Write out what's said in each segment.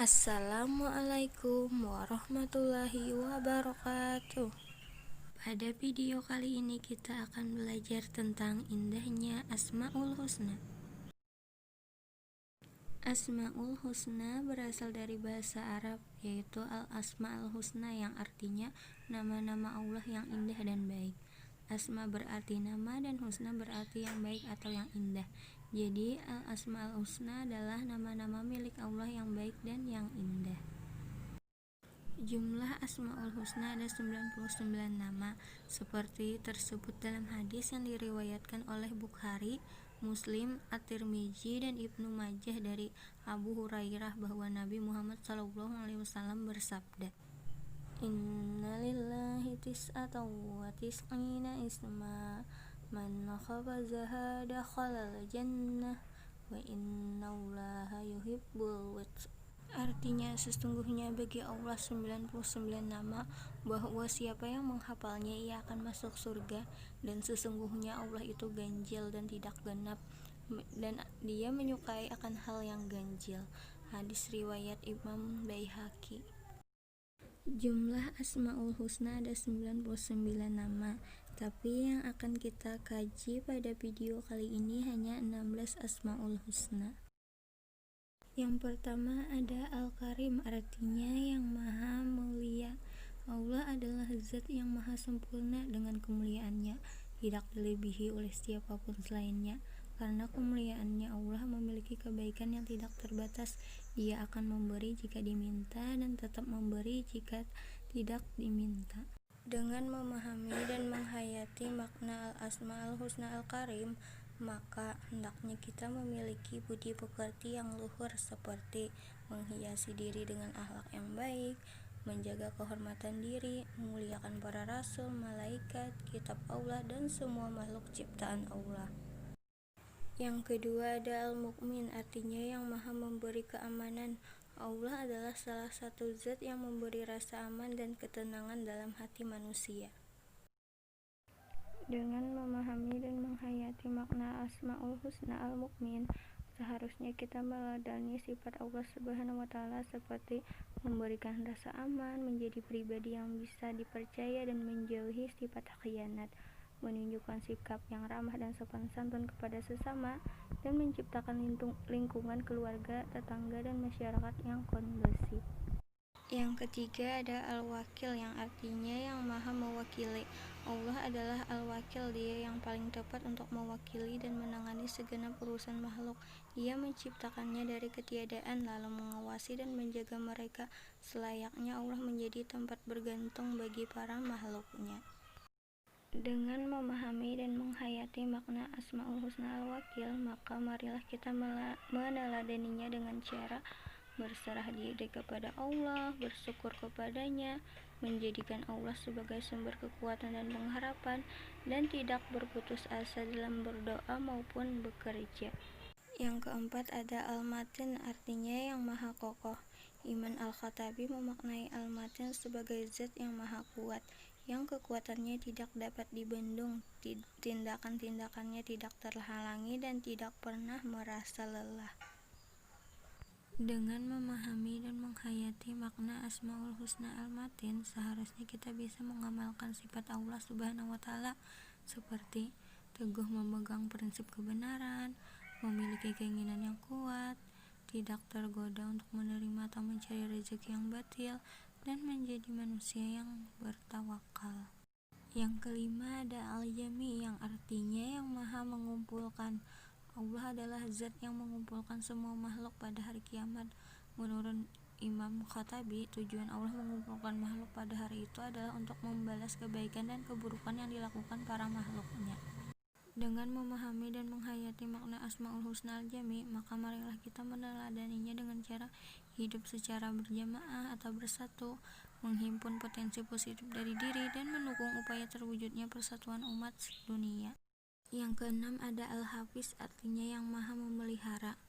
Assalamualaikum warahmatullahi wabarakatuh. Pada video kali ini kita akan belajar tentang indahnya Asmaul Husna. Asmaul Husna berasal dari bahasa Arab, yaitu Al-Asma'ul Husna yang artinya nama-nama Allah yang indah dan baik. Asma berarti nama dan husna berarti yang baik atau yang indah. Jadi Al-Asma'ul Husna adalah nama-nama milik Allah yang baik dan yang indah. Jumlah Asmaul Husna ada 99 nama, seperti tersebut dalam hadis yang diriwayatkan oleh Bukhari, Muslim, At-Tirmidzi, dan Ibnu Majah dari Abu Hurairah bahwa Nabi Muhammad SAW bersabda, Innalillahi tis'atan wa tis'ina isma man khabazaha dakhalal jannah wa innallaha yuhibbul witq. Artinya, sesungguhnya bagi Allah 99 nama, bahwa siapa yang menghafalnya ia akan masuk surga, dan sesungguhnya Allah itu ganjil dan tidak genap, dan dia menyukai akan hal yang ganjil. Hadis riwayat Imam Baihaqi. Jumlah Asmaul Husna ada 99 nama, tapi yang akan kita kaji pada video kali ini hanya 16 Asmaul Husna. Yang pertama ada Al-Karim, artinya yang maha mulia. Allah adalah zat yang maha sempurna dengan kemuliaannya, tidak dilebihi oleh siapapun selainnya. Karena kemuliaannya, Allah memiliki kebaikan yang tidak terbatas. Dia akan memberi jika diminta dan tetap memberi jika tidak diminta. Dengan memahami dan menghayati makna Al-Asma'ul Husna Al-Karim, maka hendaknya kita memiliki budi pekerti yang luhur, seperti menghiasi diri dengan akhlak yang baik, menjaga kehormatan diri, memuliakan para rasul, malaikat, kitab Allah, dan semua makhluk ciptaan Allah. Yang kedua ada Al-Mukmin, artinya yang maha memberi keamanan. Allah adalah salah satu zat yang memberi rasa aman dan ketenangan dalam hati manusia. Dengan memahami dan menghayati makna Asmaul Husna Al-Mukmin, seharusnya kita meladani sifat Allah Subhanahu wa Ta'ala, seperti memberikan rasa aman, menjadi pribadi yang bisa dipercaya dan menjauhi sifat khianat, menunjukkan sikap yang ramah dan sopan santun kepada sesama, dan menciptakan lingkungan keluarga, tetangga, dan masyarakat yang kondusif. Yang ketiga ada Al-Wakil, yang artinya yang maha mewakili. Allah adalah Al-Wakil, dia yang paling tepat untuk mewakili dan menangani segenap urusan makhluk. Dia menciptakannya dari ketiadaan, lalu mengawasi dan menjaga mereka, selayaknya Allah menjadi tempat bergantung bagi para makhluknya. Dengan memahami dan menghayati makna Asmaul Husna Al-Wakil, maka marilah kita meneladaninya dengan cara berserah diri kepada Allah, bersyukur kepadanya, menjadikan Allah sebagai sumber kekuatan dan pengharapan, dan tidak berputus asa dalam berdoa maupun bekerja. Yang keempat ada Al-Matin, artinya yang maha kokoh. Iman Al-Khattabi memaknai Al-Matin sebagai zat yang maha kuat, yang kekuatannya tidak dapat dibendung, tindakan-tindakannya tidak terhalangi, dan tidak pernah merasa lelah. Dengan memahami dan menghayati makna Asmaul Husna Al-Matin, seharusnya kita bisa mengamalkan sifat Allah Subhanahu wa Ta'ala, seperti teguh memegang prinsip kebenaran, memiliki keinginan yang kuat, tidak tergoda untuk menerima atau mencari rezeki yang batil, dan menjadi manusia yang bertawakal. Yang kelima ada Al-Jami, yang artinya yang maha mengumpulkan. Allah adalah zat yang mengumpulkan semua makhluk pada hari kiamat. Menurut Imam Khattabi, tujuan Allah mengumpulkan makhluk pada hari itu adalah untuk membalas kebaikan dan keburukan yang dilakukan para makhluknya. Dengan memahami dan menghayati makna Asmaul Husna Al-Jami, maka marilah kita meneladaninya dengan cara hidup secara berjamaah atau bersatu, menghimpun potensi positif dari diri, dan mendukung upaya terwujudnya persatuan umat dunia. Yang keenam ada Al-Hafiz, artinya yang maha memelihara.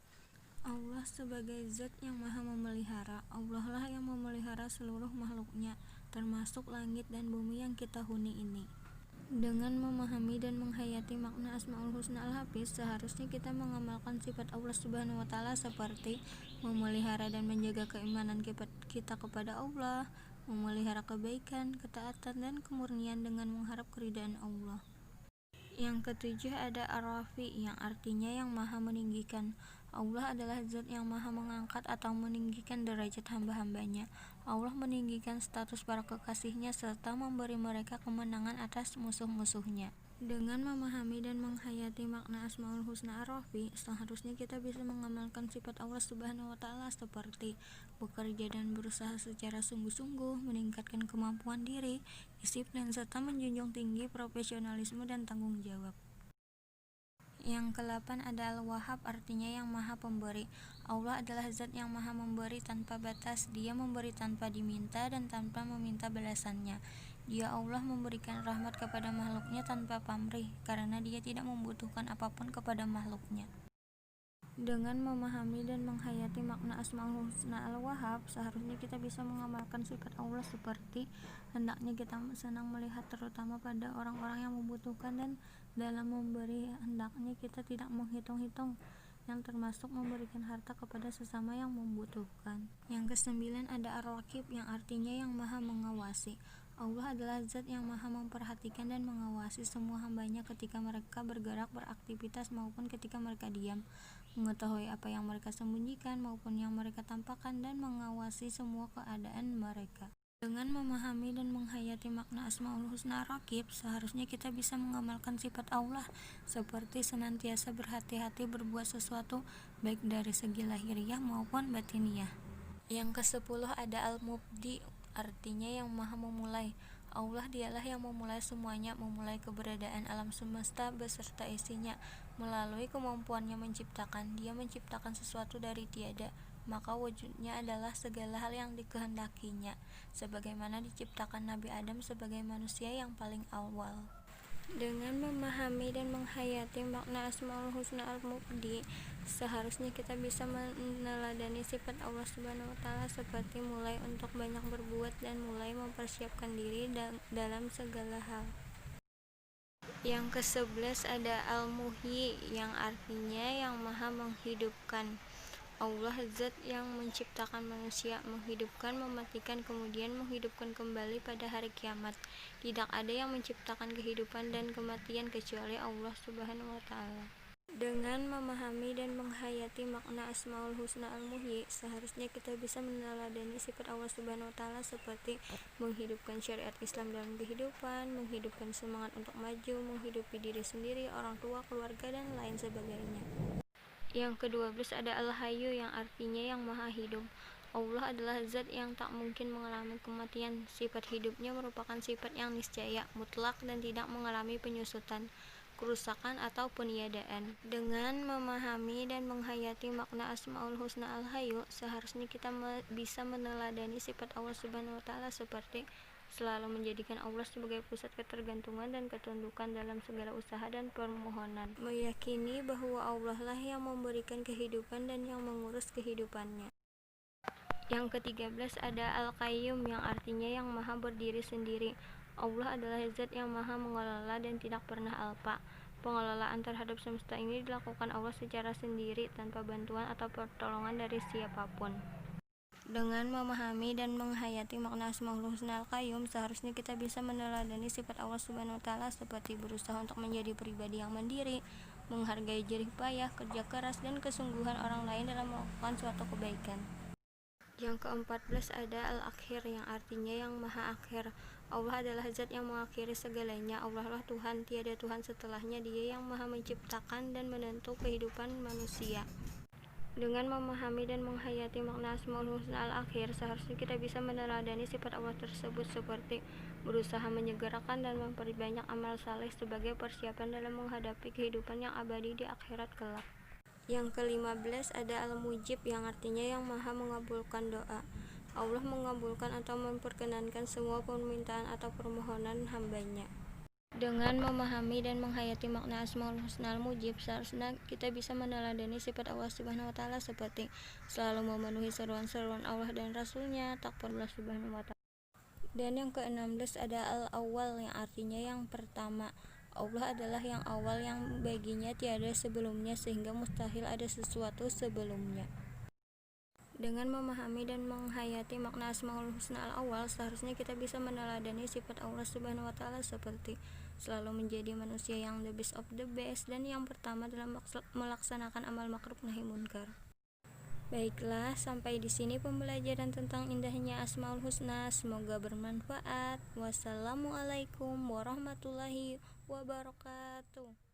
Allah sebagai zat yang maha memelihara. Allah lah yang memelihara seluruh makhluknya, termasuk langit dan bumi yang kita huni ini. Dengan memahami dan menghayati makna Asmaul Husna Al-Hafiz, seharusnya kita mengamalkan sifat Allah Subhanahu wa Ta'ala seperti memelihara dan menjaga keimanan kita kepada Allah, memelihara kebaikan, ketaatan, dan kemurnian dengan mengharap keridhaan Allah. Yang ketujuh ada Ar-Rafi, yang artinya yang maha meninggikan. Allah adalah zat yang maha mengangkat atau meninggikan derajat hamba-hambanya. Allah meninggikan status para kekasihnya serta memberi mereka kemenangan atas musuh-musuhnya. Dengan memahami dan menghayati makna Asmaul Husna Ar-Rafi, seharusnya kita bisa mengamalkan sifat Allah Subhanahu wa Ta'ala seperti bekerja dan berusaha secara sungguh-sungguh, meningkatkan kemampuan diri, disiplin, serta menjunjung tinggi profesionalisme dan tanggung jawab. Yang ke-8 ada Al-Wahhab, artinya yang maha pemberi. Allah adalah zat yang maha memberi tanpa batas. Dia memberi tanpa diminta dan tanpa meminta balasannya. Dia Allah memberikan rahmat kepada makhluknya tanpa pamrih, karena dia tidak membutuhkan apapun kepada makhluknya. Dengan memahami dan menghayati makna Asmaul Husna Al-Wahhab, seharusnya kita bisa mengamalkan sifat Allah seperti hendaknya kita senang melihat terutama pada orang-orang yang membutuhkan, dan dalam memberi hendaknya kita tidak menghitung-hitung, yang termasuk memberikan harta kepada sesama yang membutuhkan. Yang ke-9 ada Ar-Raqib, yang artinya yang maha mengawasi. Allah adalah zat yang maha memperhatikan dan mengawasi semua hambanya ketika mereka bergerak beraktivitas maupun ketika mereka diam, mengetahui apa yang mereka sembunyikan maupun yang mereka tampakkan, dan mengawasi semua keadaan mereka. Dengan memahami dan menghayati makna Asmaul Husna Ar-Raqib, seharusnya kita bisa mengamalkan sifat Allah seperti senantiasa berhati-hati berbuat sesuatu baik dari segi lahiriah maupun batiniyah. Yang ke-10 ada Al-Mubdi, artinya yang maha memulai. Allah dialah yang memulai semuanya, memulai keberadaan alam semesta beserta isinya. Melalui kemampuannya menciptakan, dia menciptakan sesuatu dari tiada, maka wujudnya adalah segala hal yang dikehendakinya, sebagaimana diciptakan Nabi Adam sebagai manusia yang paling awal. Dengan memahami dan menghayati makna Asmaul Husna Al-Mubdi, seharusnya kita bisa meneladani sifat Allah Subhanahu wa Ta'ala seperti mulai untuk banyak berbuat dan mulai mempersiapkan diri dalam segala hal. Yang ke-11 ada Al-Muhyi, yang artinya yang maha menghidupkan. Allah zat yang menciptakan manusia, menghidupkan, mematikan, kemudian menghidupkan kembali pada hari kiamat. Tidak ada yang menciptakan kehidupan dan kematian kecuali Allah Subhanahu wa Ta'ala. Dengan memahami dan menghayati makna Asmaul Husna Al-Muhyi, seharusnya kita bisa meneladani sifat Allah Subhanahu wa Ta'ala seperti menghidupkan syariat Islam dalam kehidupan, menghidupkan semangat untuk maju, menghidupi diri sendiri, orang tua, keluarga, dan lain sebagainya. Yang ke-12 ada Al-Hayyu, yang artinya yang maha hidup. Allah adalah zat yang tak mungkin mengalami kematian. Sifat hidupnya merupakan sifat yang niscaya, mutlak, dan tidak mengalami penyusutan, kerusakan, atau peniadaan. Dengan memahami dan menghayati makna Asmaul Husna Al-Hayyu, seharusnya kita bisa meneladani sifat Allah Subhanahu wa Ta'ala seperti selalu menjadikan Allah sebagai pusat ketergantungan dan ketundukan dalam segala usaha dan permohonan. Meyakini bahwa Allah lah yang memberikan kehidupan dan yang mengurus kehidupannya. Yang ke-13 ada Al-Qayyum, yang artinya yang maha berdiri sendiri. Allah adalah zat yang maha mengelola dan tidak pernah alpa. Pengelolaan terhadap semesta ini dilakukan Allah secara sendiri tanpa bantuan atau pertolongan dari siapapun. Dengan memahami dan menghayati makna Asmaul Husna Al-Qayyum, seharusnya kita bisa meneladani sifat Allah Subhanahu wa Ta'ala seperti berusaha untuk menjadi pribadi yang mandiri, menghargai jerih payah, kerja keras, dan kesungguhan orang lain dalam melakukan suatu kebaikan. Yang ke-14 ada Al-Akhir, yang artinya yang maha akhir. Allah adalah zat yang mengakhiri segalanya. Allah lah Tuhan, tiada Tuhan setelahnya. Dia yang maha menciptakan dan menentu kehidupan manusia. Dengan memahami dan menghayati makna Asmaul Husna Al-Akhir, seharusnya kita bisa meneladani sifat Allah tersebut seperti berusaha menyegerakan dan memperbanyak amal saleh sebagai persiapan dalam menghadapi kehidupan yang abadi di akhirat kelak. Yang ke-15 ada Al-Mujib, yang artinya yang maha mengabulkan doa. Allah mengabulkan atau memperkenankan semua permintaan atau permohonan hambanya. Dengan memahami dan menghayati makna Asmaul Husna Al-Mujib, seharusnya kita bisa meneladani sifat Allah Subhanahu wa Ta'ala seperti selalu memenuhi seruan-seruan Allah dan Rasul-Nya, takbir Allah Subhanahu wa Ta'ala. Dan yang ke-16 ada al-awwal yang artinya yang pertama. Allah adalah yang awal yang baginya tiada sebelumnya sehingga mustahil ada sesuatu sebelumnya. Dengan memahami dan menghayati makna Asmaul Husna al-awwal, seharusnya kita bisa meneladani sifat Allah Subhanahu wa taala seperti selalu menjadi manusia yang the best of the best dan yang pertama dalam melaksanakan amal makruf nahi munkar. Baiklah, sampai di sini pembelajaran tentang indahnya Asmaul Husna. Semoga bermanfaat. Wassalamualaikum warahmatullahi wabarakatuh.